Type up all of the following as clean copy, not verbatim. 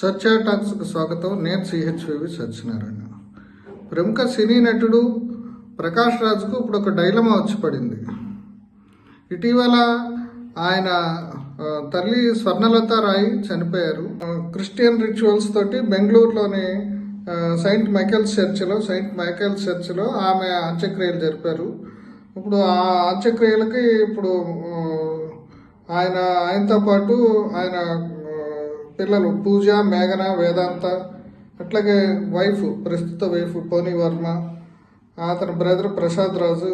సత్య టాక్స్కు స్వాగతం. నేను సిహెచ్వివి సత్యనారాయణ. ప్రముఖ సినీ నటుడు ప్రకాష్ రాజ్కు ఇప్పుడు ఒక డైలమా వచ్చి పడింది. ఇటీవల ఆయన తల్లి స్వర్ణలత రాయ్ చనిపోయారు. క్రిస్టియన్ రిచువల్స్ తోటి బెంగళూరులోని సెయింట్ మైకేల్స్ చర్చిలో ఆమె అంత్యక్రియలు జరిపారు. ఇప్పుడు ఆ అంత్యక్రియలకి ఇప్పుడు ఆయనతో పాటు ఆయన పిల్లలు పూజ, మేఘన, వేదాంత, అట్లాగే ప్రస్తుత వైఫ్ పోనీ వర్మ, అతని బ్రదర్ ప్రసాద్ రాజు,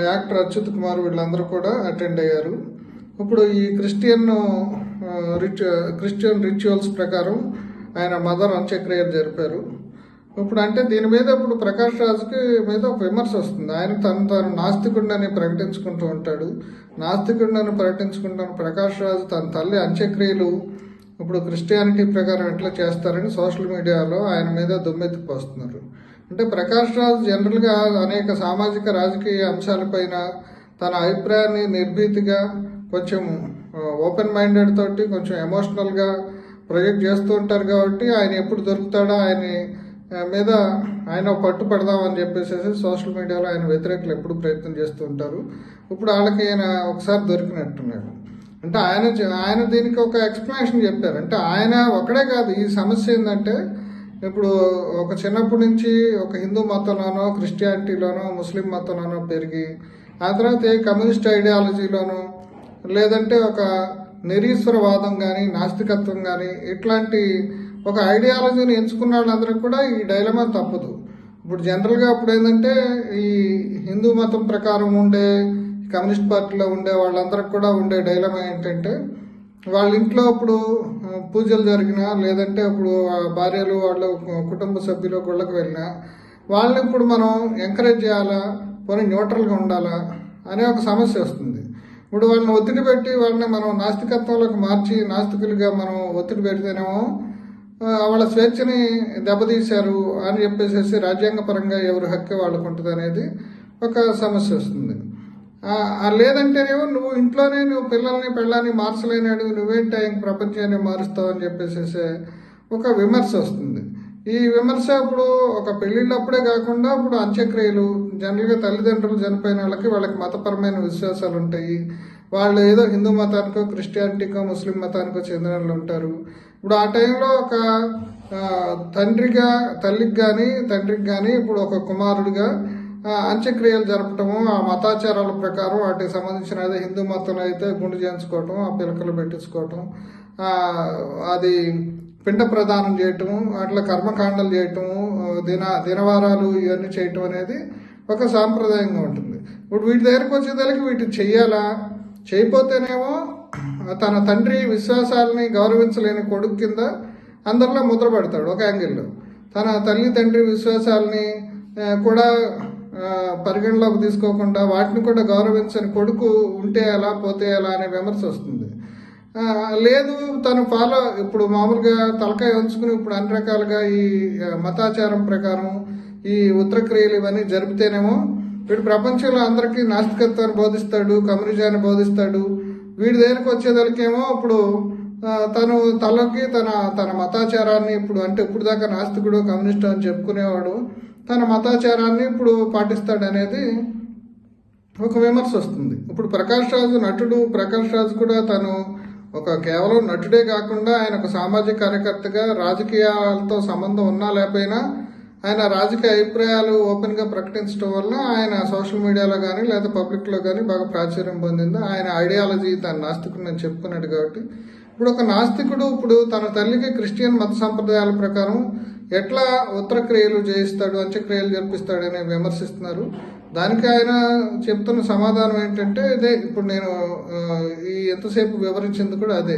యాక్టర్ అచ్యుత్ కుమార్, వీళ్ళందరూ కూడా అటెండ్ అయ్యారు. ఇప్పుడు ఈ క్రిస్టియన్ రిచువల్స్ ప్రకారం ఆయన మదర్ అంత్యక్రియలు జరిపారు. ఇప్పుడు అంటే దీని మీద ఇప్పుడు ప్రకాష్ రాజ్కి మీద ఒక విమర్శ వస్తుంది. ఆయన తను నాస్తికుడిని ప్రకటించుకుంటూ ఉంటాడు. నాస్తికుడిని ప్రకటించుకుంటున్న ప్రకాష్ రాజ్ తన తల్లి అంత్యక్రియలు ఇప్పుడు క్రిస్టియానిటీ ప్రకారం ఎట్లా చేస్తారని సోషల్ మీడియాలో ఆయన మీద దుమ్మెత్తిపోస్తున్నారు. అంటే ప్రకాష్ రాజ్ జనరల్గా అనేక సామాజిక రాజకీయ అంశాలపైన తన అభిప్రాయాన్ని నిర్భీతిగా, కొంచెం ఓపెన్ మైండెడ్ తోటి, కొంచెం ఎమోషనల్గా ప్రొజెక్ట్ చేస్తూ ఉంటారు. కాబట్టి ఆయన ఎప్పుడు దొరుకుతాడో ఆయన మీద ఆయన పట్టు పడదామని చెప్పేసి సోషల్ మీడియాలో ఆయన వ్యతిరేకులు ఎప్పుడు ప్రయత్నం చేస్తూ ఉంటారు. ఇప్పుడు వాళ్ళకి ఆయన ఒకసారి దొరికినట్టున్నాడు. అంటే ఆయన దీనికి ఒక ఎక్స్ప్లెనేషన్ చెప్పారు. అంటే ఆయన ఒకడే కాదు, ఈ సమస్య ఏంటంటే ఇప్పుడు ఒక చిన్నప్పటి నుంచి ఒక హిందూ మతంలోనో, క్రిస్టియానిటీలోనో, ముస్లిం మతంలోనో పెరిగి, ఆ తర్వాత కమ్యూనిస్ట్ ఐడియాలజీలోనో, లేదంటే ఒక నిరీశ్వరవాదం కానీ, నాస్తికత్వం కానీ, ఇట్లాంటి ఒక ఐడియాలజీని ఎంచుకున్న వాళ్ళందరూ కూడా ఈ డైలమా తప్పదు. ఇప్పుడు జనరల్గా ఇప్పుడు ఏంటంటే ఈ హిందూ మతం ప్రకారం ఉండే, కమ్యూనిస్ట్ పార్టీలో ఉండే వాళ్ళందరికి కూడా ఉండే డైలమా ఏంటంటే, వాళ్ళ ఇంట్లో ఇప్పుడు పూజలు జరిగినా, లేదంటే ఇప్పుడు భార్యలు వాళ్ళ కుటుంబ సభ్యులు గుళ్ళకు వెళ్ళినా వాళ్ళని ఇప్పుడు మనం ఎంకరేజ్ చేయాలా, పోనీ న్యూట్రల్గా ఉండాలా అనే ఒక సమస్య వస్తుంది. ఇప్పుడు వాళ్ళని ఒత్తిడి పెట్టి వాళ్ళని మనం నాస్తికత్వంలోకి మార్చి నాస్తికులుగా మనం ఒత్తిడి పెడితేనేమో వాళ్ళ స్వేచ్ఛని దెబ్బతీశారు అని చెప్పేసి రాజ్యాంగపరంగా ఎవరి హక్కు వాళ్ళకు ఉంటుంది అనేది ఒక సమస్య వస్తుంది. లేదంటేనేమో నువ్వు ఇంట్లోనే నువ్వు పిల్లల్ని మార్చలేనాడు, నువ్వేంటి ప్రపంచాన్ని మారుస్తావు అని చెప్పేసి ఒక విమర్శ వస్తుంది. ఈ విమర్శ ఇప్పుడు ఒక పెళ్లిళ్ళప్పుడే కాకుండా ఇప్పుడు అంత్యక్రియలు, జనరల్గా తల్లిదండ్రులు చనిపోయిన వాళ్ళకి మతపరమైన విశ్వాసాలు ఉంటాయి. వాళ్ళు ఏదో హిందూ మతానికో, క్రిస్టియానిటీకో, ముస్లిం మతానికో చెందిన వాళ్ళు ఉంటారు. ఇప్పుడు ఆ టైంలో ఒక తల్లికి కానీ ఇప్పుడు ఒక కుమారుడిగా అంత్యక్రియలు జరపటము, ఆ మతాచారాల ప్రకారం వాటికి సంబంధించిన అదే హిందూ మతంలో అయితే గుండు చేయించుకోవటం, ఆ పిలకలు పెట్టించుకోవటం, అది పిండ ప్రదానం చేయటము, అట్లా కర్మకాండలు చేయటము, దినవారాలు ఇవన్నీ చేయటం అనేది ఒక సాంప్రదాయంగా ఉంటుంది. ఇప్పుడు వీటి దగ్గరికి వచ్చేదానికి వీటిని చెయ్యాలా, చేయపోతేనేమో తన తండ్రి విశ్వాసాలని గౌరవించలేని కొడుకు కింద అందరిలో ముద్ర పెడతాడు ఒక యాంగిల్లో. తన తల్లి తండ్రి విశ్వాసాలని కూడా పరిగణలోకి తీసుకోకుండా వాటిని కూడా గౌరవించని కొడుకు ఉంటే ఎలా, పోతే ఎలా అనే విమర్శ వస్తుంది. లేదు తను ఇప్పుడు మామూలుగా తలకాయ ఉంచుకుని ఇప్పుడు అన్ని రకాలుగా ఈ మతాచారం ప్రకారం ఈ ఉత్తరక్రియలు ఇవన్నీ జరిపితేనేమో వీడు ప్రపంచంలో అందరికీ నాస్తికత్వాన్ని బోధిస్తాడు, కమ్యూనిజాన్ని బోధిస్తాడు. వీడి దగ్గరికి వచ్చేదానికేమో ఇప్పుడు తను తలకి తన మతాచారాన్ని ఇప్పుడు దాకా నాస్తికుడు, కమ్యూనిస్టు అని చెప్పుకునేవాడు తన మతాచారాన్ని ఇప్పుడు పాటిస్తాడు అనేది ఒక విమర్శ వస్తుంది. ఇప్పుడు ప్రకాష్ రాజు కూడా తను కేవలం నటుడే కాకుండా ఆయన ఒక సామాజిక కార్యకర్తగా, రాజకీయాలతో సంబంధం ఉన్నా లేకపోయినా ఆయన రాజకీయ అభిప్రాయాలు ఓపెన్గా ప్రకటించడం వల్ల ఆయన సోషల్ మీడియాలో కానీ లేదా పబ్లిక్లో కానీ బాగా ప్రాచుర్యం పొందింది. ఆయన ఐడియాలజీ తన నాస్తికుడు నేను చెప్పుకున్నాడు. కాబట్టి ఇప్పుడు ఒక నాస్తికుడు ఇప్పుడు తన తల్లికి క్రిస్టియన్ మత సంప్రదాయాల ప్రకారం ఎట్లా ఉత్తరక్రియలు చేయిస్తాడు, అంత్యక్రియలు జరిపిస్తాడని విమర్శిస్తున్నారు. దానికి ఆయన చెప్తున్న సమాధానం ఏంటంటే ఇదే. ఇప్పుడు నేను ఎంతసేపు వివరించింది కూడా అదే.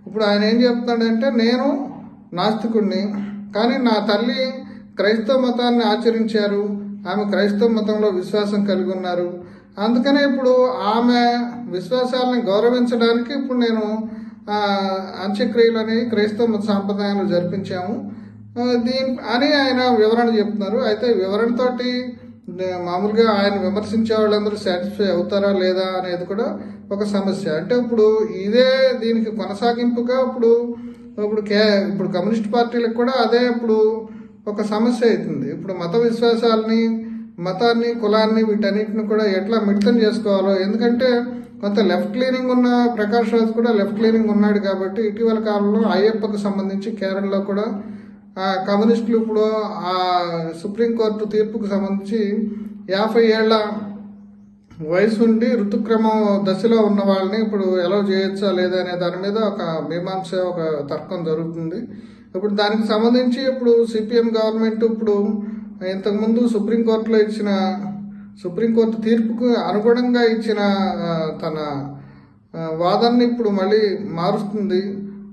ఇప్పుడు ఆయన ఏం చెప్తాడంటే, నేను నాస్తికుడిని, కానీ నా తల్లి క్రైస్తవ మతాన్ని ఆచరించారు, ఆమె క్రైస్తవ మతంలో విశ్వాసం కలిగి ఉన్నారు. అందుకనే ఇప్పుడు ఆమె విశ్వాసాలను గౌరవించడానికి ఇప్పుడు నేను అంత్యక్రియలు అనేవి క్రైస్తవ మత సాంప్రదాయాలు జరిపించాము అని ఆయన వివరణ చెప్తున్నారు. అయితే వివరణతోటి మామూలుగా ఆయన విమర్శించే వాళ్ళందరూ సాటిస్ఫై అవుతారా లేదా అనేది కూడా ఒక సమస్య. అంటే ఇప్పుడు ఇదే దీనికి కొనసాగింపుగా ఇప్పుడు ఇప్పుడు కమ్యూనిస్ట్ పార్టీలకు కూడా అదే ఇప్పుడు ఒక సమస్య అవుతుంది. ఇప్పుడు మత విశ్వాసాలని, మతాన్ని, కులాన్ని, వీటన్నిటిని కూడా ఎట్లా మిళితం చేసుకోవాలో. ఎందుకంటే కొంత లెఫ్ట్ లీనింగ్ ఉన్న ప్రకాష్ రాజ్ కూడా లెఫ్ట్ లీనింగ్ ఉన్నాడు కాబట్టి ఇటీవల కాలంలో అయ్యప్పకు సంబంధించి కేరళలో కూడా కమ్యూనిస్టులు ఇప్పుడు ఆ సుప్రీంకోర్టు తీర్పుకు సంబంధించి 50 ఏళ్ల వయసు ఉండి ఋతుక్రమం దశలో ఉన్న వాళ్ళని ఇప్పుడు ఎలా చేయొచ్చా లేదా అనే దాని మీద ఒక మీమాంస, ఒక తర్కం జరుగుతుంది. ఇప్పుడు దానికి సంబంధించి ఇప్పుడు సిపిఎం గవర్నమెంట్ ఇప్పుడు ఇంతకుముందు సుప్రీంకోర్టు తీర్పుకు అనుగుణంగా ఇచ్చిన తన వాదనని ఇప్పుడు మళ్ళీ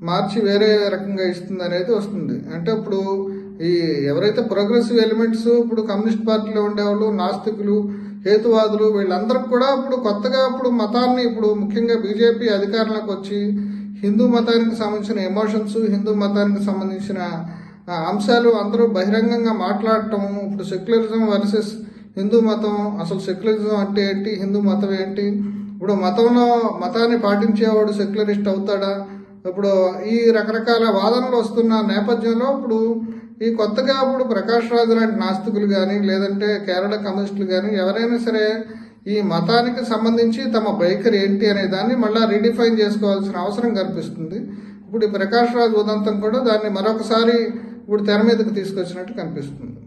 మార్చి వేరే రకంగా ఇస్తుంది అనేది వస్తుంది. అంటే ఇప్పుడు ఈ ఎవరైతే ప్రోగ్రెసివ్ ఎలిమెంట్స్ ఇప్పుడు కమ్యూనిస్ట్ పార్టీలో ఉండేవాళ్ళు, నాస్తికులు, హేతువాదులు, వీళ్ళందరికీ కూడా ఇప్పుడు కొత్తగా ఇప్పుడు మతాన్ని, ఇప్పుడు ముఖ్యంగా బీజేపీ అధికారంలోకి వచ్చి హిందూ మతానికి సంబంధించిన ఎమోషన్స్, హిందూ మతానికి సంబంధించిన అంశాలు అందరూ బహిరంగంగా మాట్లాడటం, ఇప్పుడు సెక్యులరిజం వర్సెస్ హిందూ మతం, అసలు సెక్యులరిజం అంటే ఏంటి, హిందూ మతం ఏంటి, ఇప్పుడు మతాన్ని పాటించేవాడు సెక్యులరిస్ట్ అవుతాడా, ఇప్పుడు ఈ రకరకాల వాదనలు వస్తున్న నేపథ్యంలో ఇప్పుడు ఈ కొత్తగా ఇప్పుడు ప్రకాష్ రాజ్ లాంటి నాస్తికులు కానీ, లేదంటే కేరళ కమ్యూనిస్టులు కానీ ఎవరైనా సరే ఈ మతానికి సంబంధించి తమ వైఖరి ఏంటి అనే దాన్ని మళ్ళీ రీడిఫైన్ చేసుకోవాల్సిన అవసరం కనిపిస్తుంది. ఇప్పుడు ఈ ప్రకాష్ రాజ్ ఉదంతం కూడా దాన్ని మరొకసారి ఇప్పుడు తెర మీదకి తీసుకొచ్చినట్టు కనిపిస్తుంది.